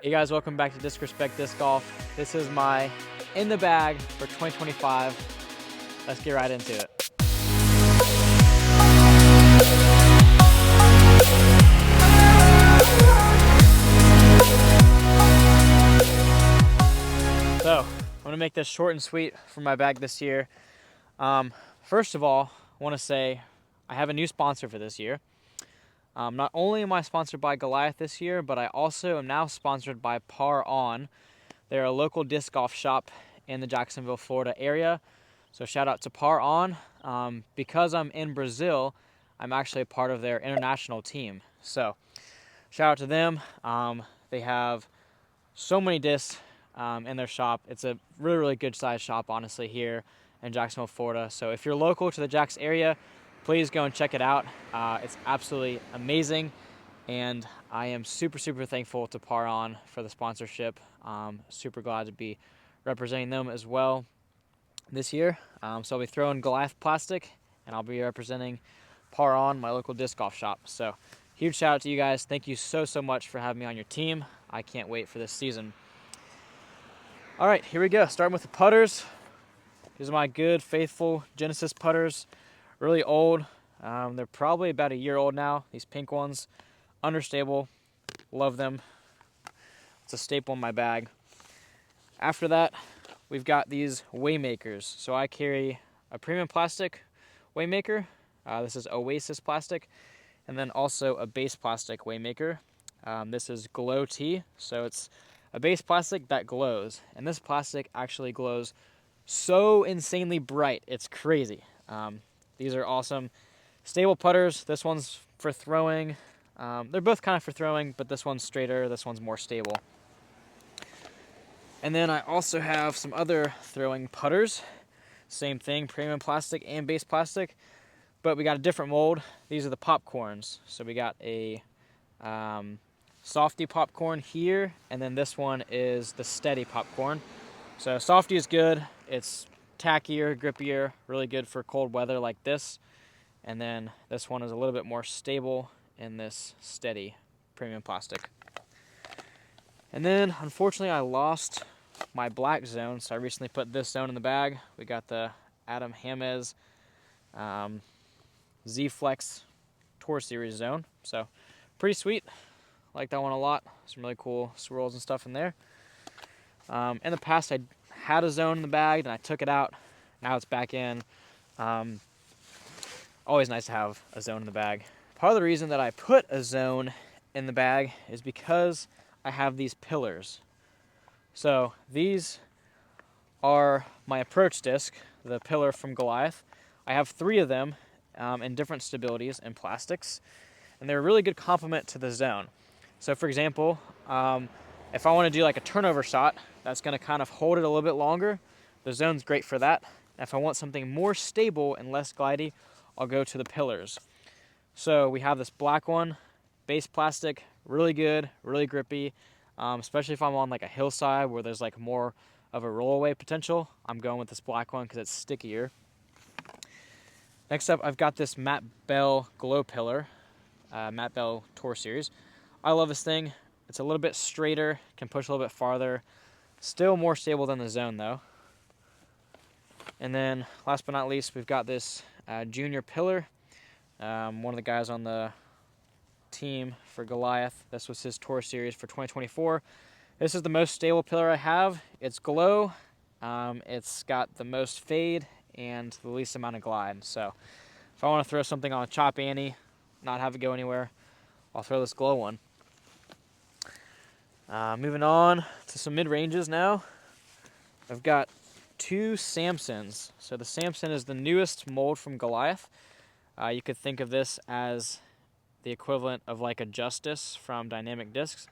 Hey guys, welcome back to Disrespect Disc Golf. This is my in the bag for 2025. Let's get right into it. So, I'm gonna make this short and sweet for my bag this year. First of all, I wanna say I have a new sponsor for this year. Not only am I sponsored by Goliath this year, but I also am now sponsored by Par On. They're a local disc golf shop in the Jacksonville, Florida area. So shout out to Par On. Because I'm in Brazil, I'm actually a part of their international team. So shout out to them. They have so many discs in their shop. It's a really, really good sized shop, honestly, here in Jacksonville, Florida. So if you're local to the Jax area, please go and check it out. It's absolutely amazing, and I am super, super thankful to Par On for the sponsorship. Super glad to be representing them as well this year. So I'll be throwing Goliath plastic, and I'll be representing Par On, my local disc golf shop. So huge shout out to you guys. Thank you so, so much for having me on your team. I can't wait for this season. All right, here we go. Starting with the putters. These are my good, faithful Genesis putters. Really old. They're probably about a year old now. These pink ones, understable. Love them. It's a staple in my bag. After that, we've got these Waymakers. So I carry a premium plastic Waymaker. This is Oasis plastic, and then also a base plastic Waymaker. This is Glow T, so it's a base plastic that glows, and this plastic actually glows so insanely bright. It's crazy. These are awesome. Stable putters. This one's for throwing. They're both kind of for throwing, but this one's straighter. This one's more stable. And then I also have some other throwing putters. Same thing, premium plastic and base plastic, but we got a different mold. These are the popcorns. So we got a softy popcorn here, and then this one is the steady popcorn. So softy is good. It's tackier, grippier, really good for cold weather like this. And then this one is a little bit more stable in this steady premium plastic. And then, unfortunately, I lost my black zone, so I recently put this zone in the bag. We got the Adam Hamez Z-Flex Tour Series zone. So, pretty sweet. Like that one a lot. Some really cool swirls and stuff in there. In the past, I had a zone in the bag, and I took it out. Now it's back in. Always nice to have a zone in the bag. Part of the reason that I put a zone in the bag is because I have these pillars. So these are my approach disc, the pillar from Goliath. I have 3 of them in different stabilities and plastics, and they're a really good complement to the zone. So for example, if I want to do like a turnover shot that's going to kind of hold it a little bit longer, the zone's great for that. If I want something more stable and less glidey, I'll go to the pillars. So we have this black one, base plastic, really good, really grippy, especially if I'm on like a hillside where there's like more of a rollaway potential. I'm going with this black one because it's stickier. Next up, I've got this Matt Bell Glow Pillar, Matt Bell Tour Series. I love this thing. It's a little bit straighter, can push a little bit farther. Still more stable than the zone though. And then last but not least, we've got this Junior Pillar. One of the guys on the team for Goliath, this was his Tour Series for 2024. This is the most stable pillar I have. It's glow. It's got the most fade and the least amount of glide. So if I want to throw something on a chop ante, not have it go anywhere, I'll throw this glow one. Moving on to some mid-ranges now. I've got 2 Samsons. So the Samson is the newest mold from Goliath. You could think of this as the equivalent of like a Justice from Dynamic Discs.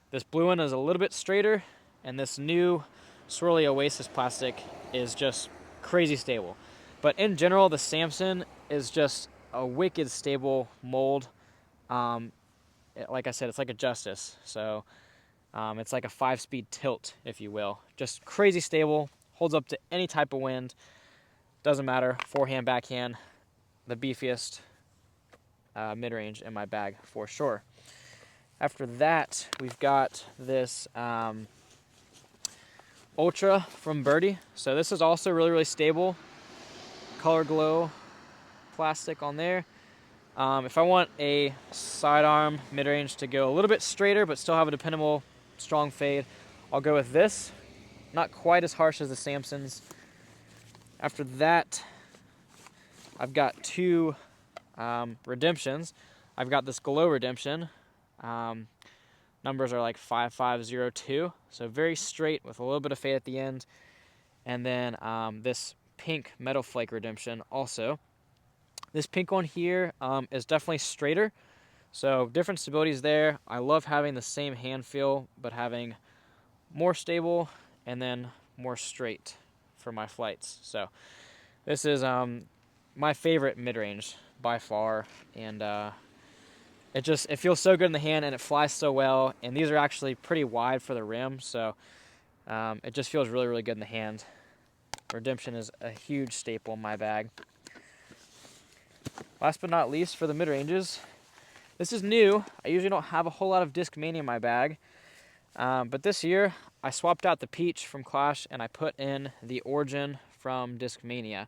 This blue one is a little bit straighter, and this new swirly Oasis plastic is just crazy stable. But in general, the Samson is just a wicked stable mold. Like I said, it's like a Justice. So it's like a 5-speed tilt, if you will. Just crazy stable, holds up to any type of wind. Doesn't matter, forehand, backhand, the beefiest mid-range in my bag for sure. After that, we've got this Ultra from Birdie. So this is also really, really stable. Color glow plastic on there. If I want a sidearm mid-range to go a little bit straighter but still have a dependable, strong fade, I'll go with this. Not quite as harsh as the Samsons. After that, I've got two Redemptions. I've got this Glow Redemption. Numbers are like 5502, so very straight with a little bit of fade at the end. And then this pink Metal Flake Redemption also. This pink one here is definitely straighter, so different stabilities there. I love having the same hand feel, but having more stable and then more straight for my flights. So this is my favorite mid-range by far, and it feels so good in the hand, and it flies so well. And these are actually pretty wide for the rim, so it just feels really, really good in the hand. Redemption is a huge staple in my bag. Last but not least, for the mid-ranges, this is new. I usually don't have a whole lot of Discmania in my bag, but this year I swapped out the Peach from Clash and I put in the Origin from Discmania.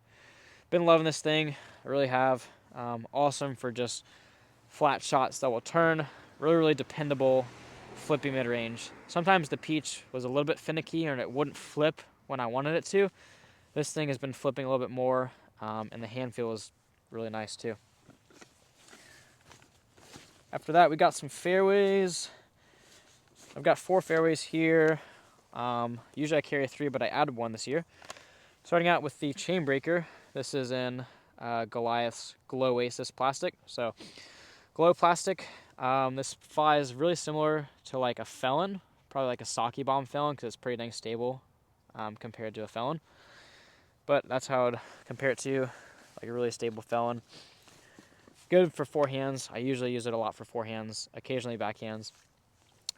Been loving this thing, I really have. Awesome for just flat shots that will turn. Really, really dependable, flippy mid-range. Sometimes the Peach was a little bit finicky and it wouldn't flip when I wanted it to. This thing has been flipping a little bit more, and the hand feel is really nice too. After that, we got some fairways. I've got 4 fairways here. Usually I carry 3, but I added 1 this year. Starting out with the chain breaker. This is in Goliath's Glow Oasis plastic. So glow plastic. This flies really similar to like a Felon, probably like a Sake Bomb Felon, because it's pretty dang stable compared to a Felon. But that's how I'd compare it to, like a really stable Felon. Good for forehands. I usually use it a lot for forehands, occasionally backhands.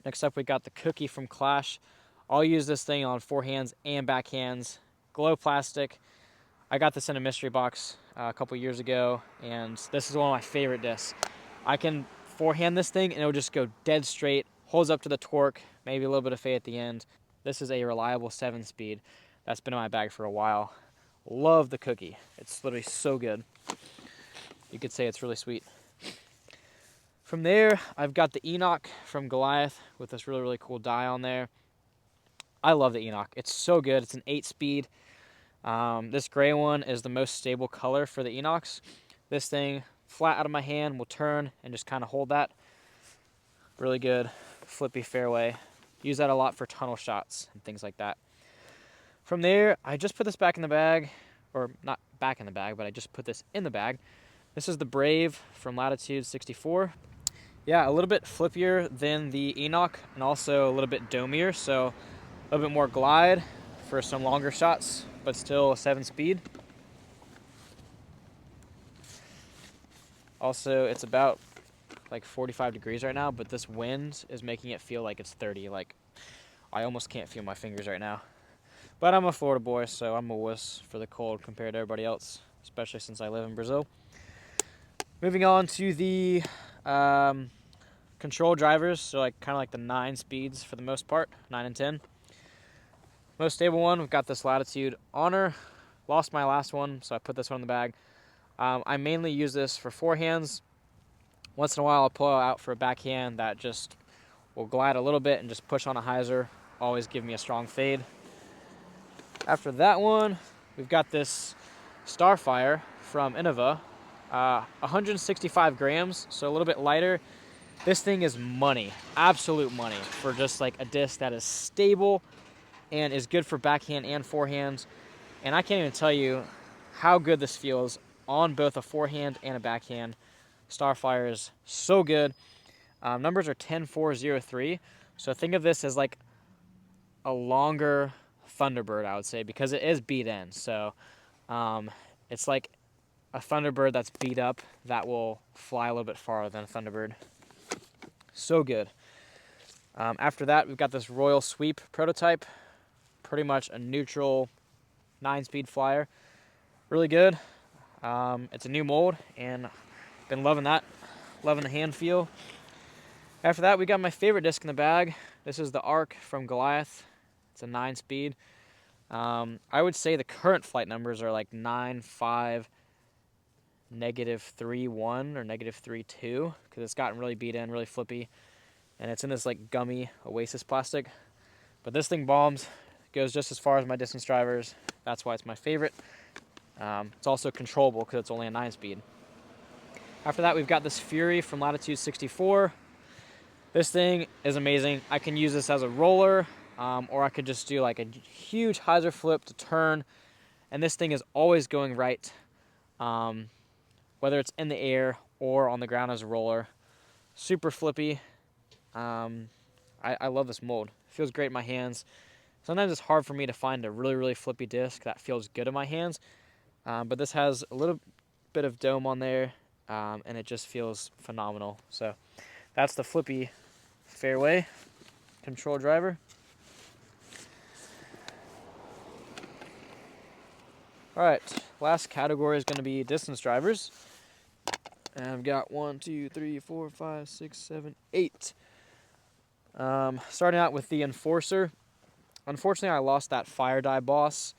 Next up, we got the Cookie from Clash. I'll use this thing on forehands and backhands. Glow plastic. I got this in a mystery box a couple years ago, and this is one of my favorite discs. I can forehand this thing, and it'll just go dead straight, holds up to the torque, maybe a little bit of fade at the end. This is a reliable 7-speed that's been in my bag for a while. Love the Cookie. It's literally so good. You could say it's really sweet. From there, I've got the Enoch from Goliath with this really, really cool die on there. I love the Enoch. It's so good. It's an 8-speed. This gray one is the most stable color for the Enochs. This thing, flat out of my hand, will turn and just kind of hold that. Really good, flippy fairway. Use that a lot for tunnel shots and things like that. From there, I just put this back in the bag, or not back in the bag, but I just put this in the bag. This is the Brave from Latitude 64. Yeah, a little bit flippier than the Enoch, and also a little bit domier, so a little bit more glide for some longer shots, but still a 7-speed. Also, it's about like 45 degrees right now, but this wind is making it feel like it's 30. Like, I almost can't feel my fingers right now. But I'm a Florida boy, so I'm a wuss for the cold compared to everybody else, especially since I live in Brazil. Moving on to the control drivers, so like kind of like the 9 speeds for the most part, 9 and 10. Most stable one, we've got this Latitude Honor. Lost my last one, so I put this one in the bag. I mainly use this for forehands. Once in a while, I'll pull out for a backhand that just will glide a little bit and just push on a hyzer. Always give me a strong fade. After that one, we've got this Starfire from Innova. 165 grams, so a little bit lighter. This thing is money, absolute money, for just like a disc that is stable and is good for backhand and forehand. And I can't even tell you how good this feels on both a forehand and a backhand. Starfire is so good. Numbers are 10403, so think of this as like a longer Thunderbird, I would say, because it is beat in. So it's like a Thunderbird that's beat up that will fly a little bit farther than a Thunderbird. So good. After that, we've got this Royal Sweep prototype. Pretty much a neutral 9-speed flyer. Really good. It's a new mold, and been loving that. Loving the hand feel. After that, we got my favorite disc in the bag. This is the Arc from Goliath. It's a 9-speed. I would say the current flight numbers are like 9.5, -3.1 or -3.2 because it's gotten really beat in, really flippy, and it's in this like gummy Oasis plastic. But this thing bombs, goes just as far as my distance drivers. That's why it's my favorite. It's also controllable because it's only a 9-speed. After that, we've got this Fury from Latitude 64. This thing is amazing. I can use this as a roller, or I could just do like a huge hyzer flip to turn, and this thing is always going right, whether it's in the air or on the ground as a roller. Super flippy. I love this mold. It feels great in my hands. Sometimes it's hard for me to find a really, really flippy disc that feels good in my hands, but this has a little bit of dome on there, and it just feels phenomenal. So that's the flippy Fairway control driver. All right, last category is going to be distance drivers. And I've got 1, 2, 3, 4, 5, 6, 7, 8. Starting out with the Enforcer. Unfortunately, I lost that Fire Die boss,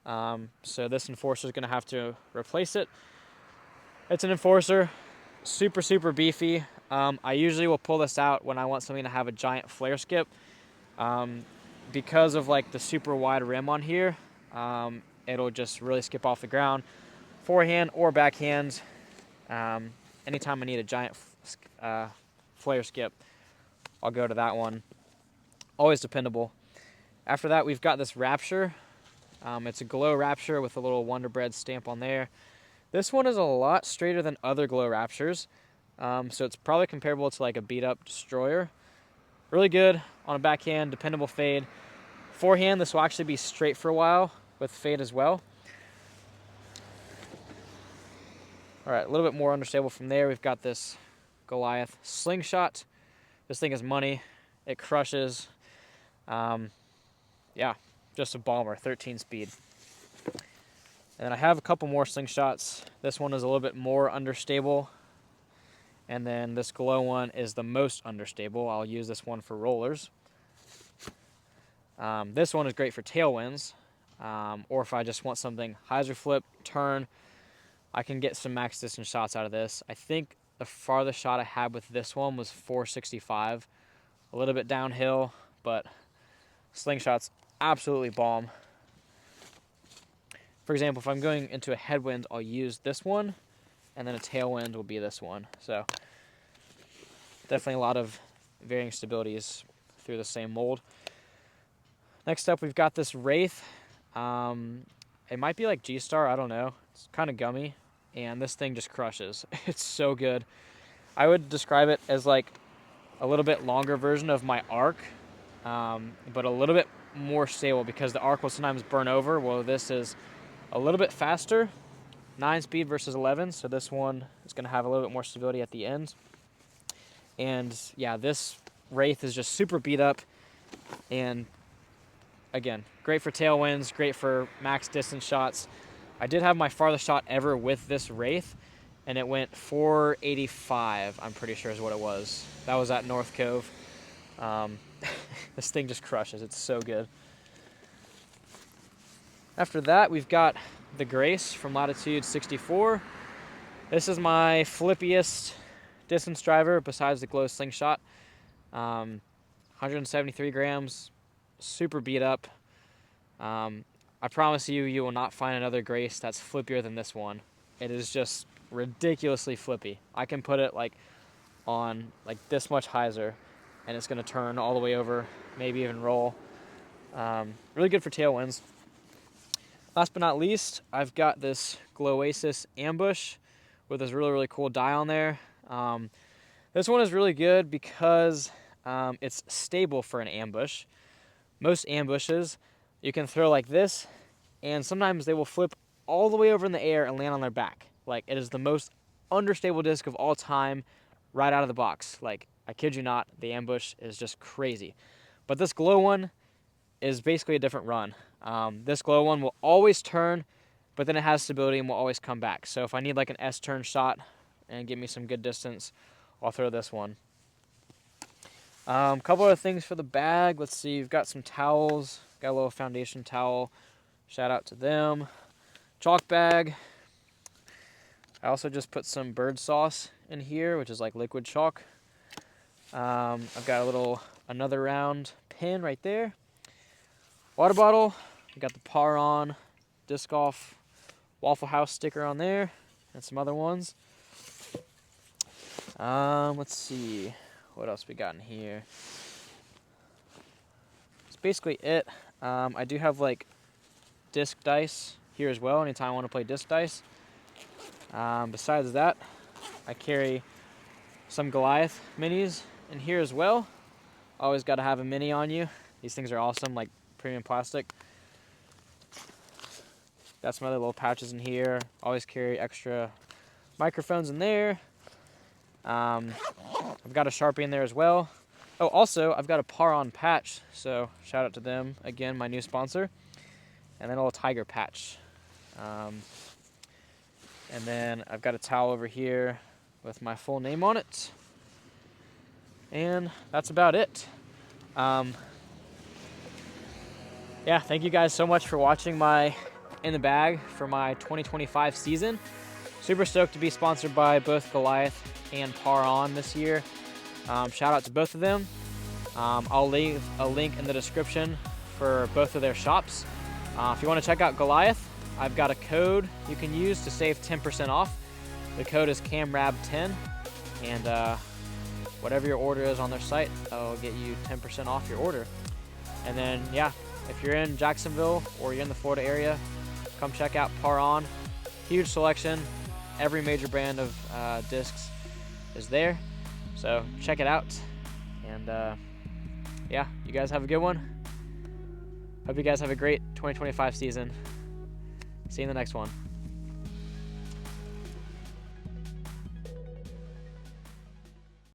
so this Enforcer is going to have to replace it. It's an Enforcer, super, super beefy. I usually will pull this out when I want something to have a giant flare skip. Because of like the super wide rim on here, it'll just really skip off the ground. Forehand or backhand, anytime I need a giant flare skip, I'll go to that one. Always dependable. After that, we've got this Rapture. It's a Glow Rapture with a little Wonder Bread stamp on there. This one is a lot straighter than other Glow Raptures, so it's probably comparable to like a beat-up Destroyer. Really good on a backhand, dependable fade. Forehand, this will actually be straight for a while with fade as well. All right, a little bit more understable from there. We've got this Goliath Slingshot. This thing is money. It crushes. Yeah, just a bomber, 13 speed. And I have a couple more slingshots. This one is a little bit more understable. And then this Glow one is the most understable. I'll use this one for rollers. This one is great for tailwinds. Or if I just want something hyzer flip, turn, I can get some max distance shots out of this. I think the farthest shot I had with this one was 465. A little bit downhill, but slingshot's absolutely bomb. For example, if I'm going into a headwind, I'll use this one, and then a tailwind will be this one. So definitely a lot of varying stabilities through the same mold. Next up, we've got this Wraith. It might be like G-Star, I don't know. It's kind of gummy, and this thing just crushes. It's so good. I would describe it as like a little bit longer version of my Arc, but a little bit more stable because the Arc will sometimes burn over. Well, this is a little bit faster, 9 speed versus 11, so this one is going to have a little bit more stability at the end. And yeah, this Wraith is just super beat up, and again, great for tailwinds, great for max distance shots. I did have my farthest shot ever with this Wraith, and it went 485, I'm pretty sure is what it was. That was at North Cove. This thing just crushes. It's so good. After that, we've got the Grace from Latitude 64. This is my flippiest distance driver besides the Glow Slingshot. 173 grams, super beat up. I promise you, you will not find another Grace that's flippier than this one. It is just ridiculously flippy. I can put it like on like this much hyzer, and it's going to turn all the way over, maybe even roll. Really good for tailwinds. Last but not least, I've got this Glow Oasis Ambush with this really, really cool die on there. This one is really good because it's stable for an ambush. Most ambushes, you can throw like this, and sometimes they will flip all the way over in the air and land on their back. Like, it is the most understable disc of all time right out of the box. Like, I kid you not, the ambush is just crazy. But this Glow one is basically a different run. This Glow one will always turn, but then it has stability and will always come back. So if I need like an S-turn shot and give me some good distance, I'll throw this one. Couple other things for the bag. Let's see, you've got some towels. Got a little foundation towel. Shout out to them. Chalk bag. I also just put some bird sauce in here, which is like liquid chalk. I've got another round pin right there. Water bottle. I got the Par On Disc Golf Waffle House sticker on there, and some other ones. Let's see what else we got in here. That's basically it. I do have like disc dice here as well, anytime I want to play disc dice. Besides that, I carry some Goliath minis in here as well. Always got to have a mini on you. These things are awesome, like premium plastic. Got some other little pouches in here. Always carry extra microphones in there. I've got a Sharpie in there as well. Oh, also, I've got a Par On patch, so shout out to them. Again, my new sponsor. And then a little tiger patch. And then I've got a towel over here with my full name on it. And that's about it. Yeah, thank you guys so much for watching my in the bag for my 2025 season. Super stoked to be sponsored by both Goliath and Par On this year. Shout out to both of them. I'll leave a link in the description for both of their shops. If you want to check out Goliath, I've got a code you can use to save 10% off. The code is CAMRAB10, and whatever your order is on their site, that'll get you 10% off your order. And then, yeah, if you're in Jacksonville or you're in the Florida area, come check out Par On. Huge selection. Every major brand of discs is there. So check it out. And yeah, you guys have a good one. Hope you guys have a great 2025 season. See you in the next one.